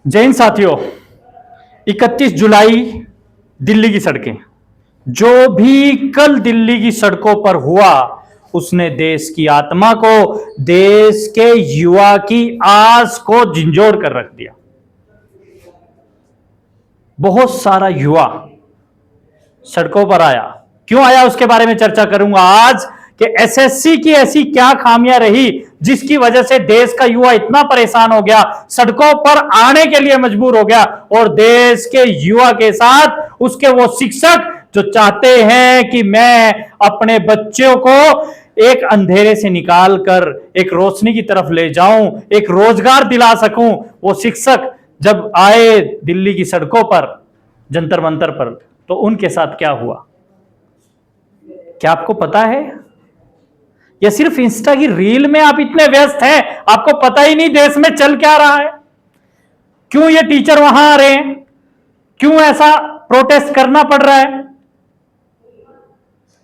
जय हिंद साथियों। 31 जुलाई दिल्ली की सड़कें। जो भी कल दिल्ली की सड़कों पर हुआ उसने देश की आत्मा को, देश के युवा की आस को झंझोड़ कर रख दिया। बहुत सारा युवा सड़कों पर आया। क्यों आया उसके बारे में चर्चा करूंगा आज कि एसएससी की ऐसी क्या खामियां रही जिसकी वजह से देश का युवा इतना परेशान हो गया, सड़कों पर आने के लिए मजबूर हो गया। और देश के युवा के साथ उसके वो शिक्षक जो चाहते हैं कि मैं अपने बच्चों को एक अंधेरे से निकालकर एक रोशनी की तरफ ले जाऊं, एक रोजगार दिला सकूं, वो शिक्षक जब आए दिल्ली की सड़कों पर, जंतर मंतर पर, तो उनके साथ क्या हुआ क्या आपको पता है? या सिर्फ इंस्टा की रील में आप इतने व्यस्त हैं, आपको पता ही नहीं देश में चल क्या रहा है? क्यों ये टीचर वहां आ रहे हैं? क्यों ऐसा प्रोटेस्ट करना पड़ रहा है?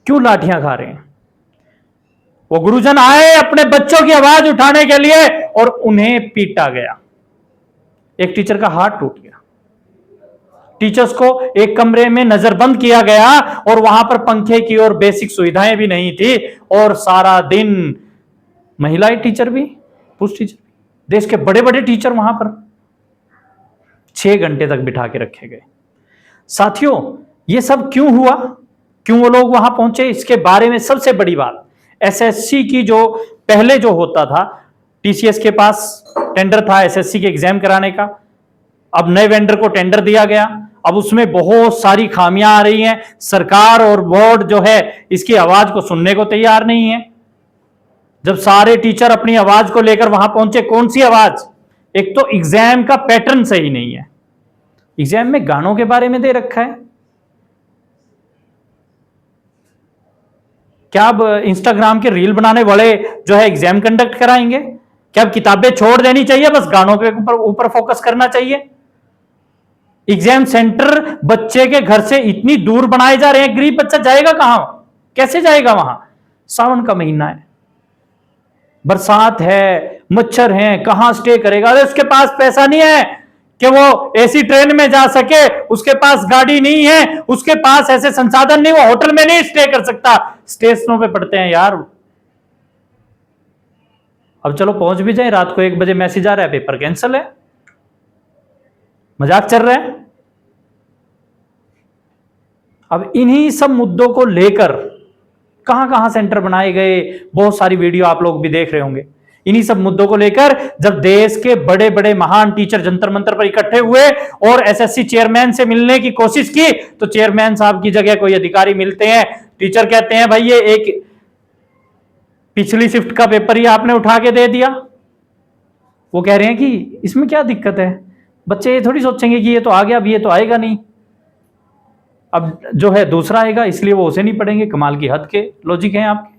क्यों लाठियां खा रहे हैं? वो गुरुजन आए अपने बच्चों की आवाज उठाने के लिए और उन्हें पीटा गया। एक टीचर का हाथ टूट गया। टीचर्स को एक कमरे में नजरबंद किया गया और वहां पर पंखे की और बेसिक सुविधाएं भी नहीं थी। और सारा दिन महिलाएं टीचर भी, पुरुष टीचर भी, देश के बड़े बड़े टीचर वहां पर 6 घंटे तक बिठा के रखे गए। साथियों, ये सब क्यों हुआ? क्यों वो लोग वहां पहुंचे? इसके बारे में सबसे बड़ी बात, एसएससी की जो पहले जो होता था, टीसीएस के पास टेंडर था एसएससी के एग्जाम कराने का। अब नए वेंडर को टेंडर दिया गया। अब उसमें बहुत सारी खामियां आ रही हैं। सरकार और बोर्ड जो है इसकी आवाज को सुनने को तैयार नहीं है। जब सारे टीचर अपनी आवाज को लेकर वहां पहुंचे, कौन सी आवाज? एक तो एग्जाम का पैटर्न सही नहीं है। एग्जाम में गानों के बारे में दे रखा है। क्या अब इंस्टाग्राम के रील बनाने वाले जो है एग्जाम कंडक्ट कराएंगे? क्या अब किताबें छोड़ देनी चाहिए, बस गानों के ऊपर फोकस करना चाहिए? एग्जाम सेंटर बच्चे के घर से इतनी दूर बनाए जा रहे हैं, गरीब बच्चा जाएगा कहां? कैसे जाएगा वहां? सावन का महीना है, बरसात है, मच्छर है, कहां स्टे करेगा? अरे उसके पास पैसा नहीं है कि वो एसी ट्रेन में जा सके, उसके पास गाड़ी नहीं है, उसके पास ऐसे संसाधन नहीं, वो होटल में नहीं स्टे कर सकता, स्टेशनों पे पड़ते हैं यार। अब चलो पहुंच भी जाए, रात को 1 बजे मैसेज आ रहा है पेपर कैंसिल है। मजाक चल रहा है? अब इन्हीं सब मुद्दों को लेकर कहां कहां सेंटर बनाए गए, बहुत सारी वीडियो आप लोग भी देख रहे होंगे। इन्हीं सब मुद्दों को लेकर जब देश के बड़े बड़े महान टीचर जंतर मंतर पर इकट्ठे हुए और एसएससी चेयरमैन से मिलने की कोशिश की, तो चेयरमैन साहब की जगह कोई अधिकारी मिलते हैं। टीचर कहते हैं भाई ये एक पिछली शिफ्ट का पेपर ही आपने उठा के दे दिया। वो कह रहे हैं कि इसमें क्या दिक्कत है, बच्चे ये थोड़ी सोचेंगे कि ये तो आ गया, अब ये तो आएगा नहीं, अब जो है दूसरा आएगा, इसलिए वो उसे नहीं पढ़ेंगे। कमाल की हद के लॉजिक हैं आपके।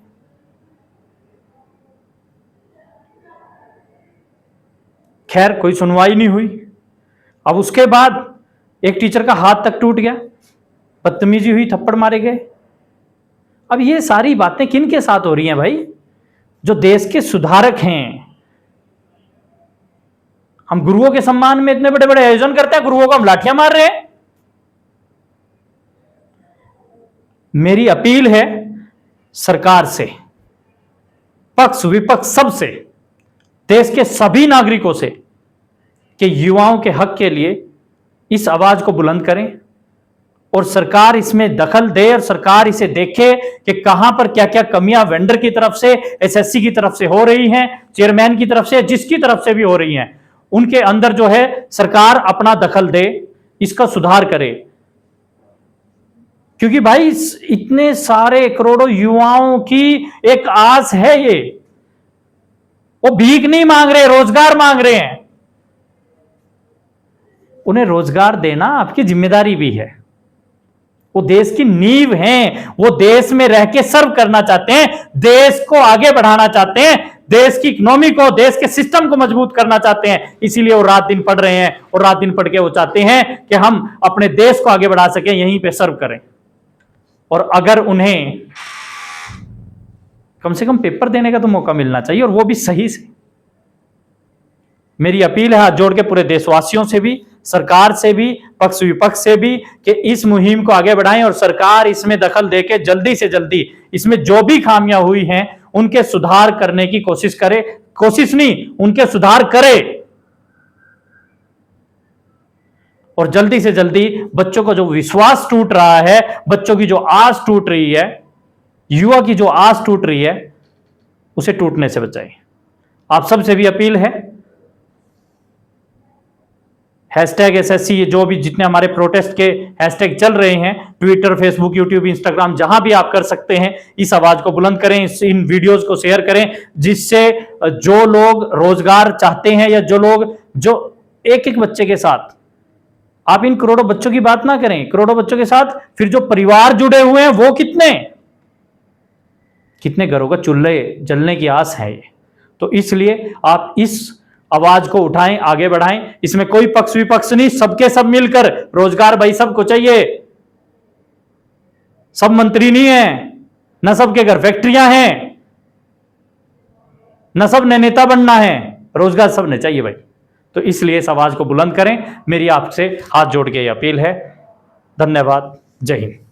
खैर कोई सुनवाई नहीं हुई। अब उसके बाद एक टीचर का हाथ तक टूट गया, बदतमीजी हुई, थप्पड़ मारे गए। अब ये सारी बातें किन के साथ हो रही हैं भाई? जो देश के सुधारक हैं। हम गुरुओं के सम्मान में इतने बड़े बड़े आयोजन करते हैं, गुरुओं को हम लाठियां मार रहे हैं। मेरी अपील है सरकार से, पक्ष विपक्ष सबसे, देश के सभी नागरिकों से, कि युवाओं के हक के लिए इस आवाज को बुलंद करें और सरकार इसमें दखल दे और सरकार इसे देखे कि कहां पर क्या क्या कमियां वेंडर की तरफ से, एसएससी की तरफ से हो रही हैं, चेयरमैन की तरफ से, जिसकी तरफ से भी हो रही हैं, उनके अंदर जो है सरकार अपना दखल दे, इसका सुधार करे। क्योंकि भाई इतने सारे करोड़ों युवाओं की एक आस है ये। वो भीख नहीं मांग रहे, रोजगार मांग रहे हैं। उन्हें रोजगार देना आपकी जिम्मेदारी भी है। वो देश की नींव हैं, वो देश में रह के सर्व करना चाहते हैं, देश को आगे बढ़ाना चाहते हैं, देश की इकोनॉमी को, देश के सिस्टम को मजबूत करना चाहते हैं। इसीलिए वो रात दिन पढ़ रहे हैं और रात दिन पढ़ के वो चाहते हैं कि हम अपने देश को आगे बढ़ा सकें, यहीं पे सर्व करें। और अगर उन्हें कम से कम पेपर देने का तो मौका मिलना चाहिए, और वो भी सही से। मेरी अपील है हाथ जोड़ के पूरे देशवासियों से भी, सरकार से भी, पक्ष विपक्ष से भी, कि इस मुहिम को आगे बढ़ाएं और सरकार इसमें दखल देके जल्दी से जल्दी इसमें जो भी खामियां हुई हैं उनके सुधार करने की कोशिश करे, कोशिश नहीं, उनके सुधार करे, और जल्दी से जल्दी बच्चों का जो विश्वास टूट रहा है, बच्चों की जो आस टूट रही है, युवा की जो आस टूट रही है, उसे टूटने से बचाएं। आप सबसे भी अपील है, हैशटैग SSC, जो भी जितने हमारे प्रोटेस्ट के हैशटैग चल रहे हैं, ट्विटर, फेसबुक, यूट्यूब, इंस्टाग्राम, जहां भी आप कर सकते हैं, इस आवाज को बुलंद करें, इन वीडियोस को शेयर करें, जिससे जो लोग रोजगार चाहते हैं या जो लोग जो एक एक बच्चे के साथ, आप इन करोड़ों बच्चों की बात ना करें, करोड़ों बच्चों के साथ फिर जो परिवार जुड़े हुए हैं वो कितने घरों का चूल्हे जलने की आस है ये। तो इसलिए आप इस आवाज को उठाएं, आगे बढ़ाएं। इसमें कोई पक्ष विपक्ष नहीं, सबके सब मिलकर रोजगार भाई सबको चाहिए। सब मंत्री नहीं है, न सबके घर फैक्ट्रियां हैं, न सब ने नेता बनना है, रोजगार सबने चाहिए भाई। तो इसलिए इस आवाज को बुलंद करें, मेरी आपसे हाथ जोड़ के ये अपील है। धन्यवाद, जय हिंद।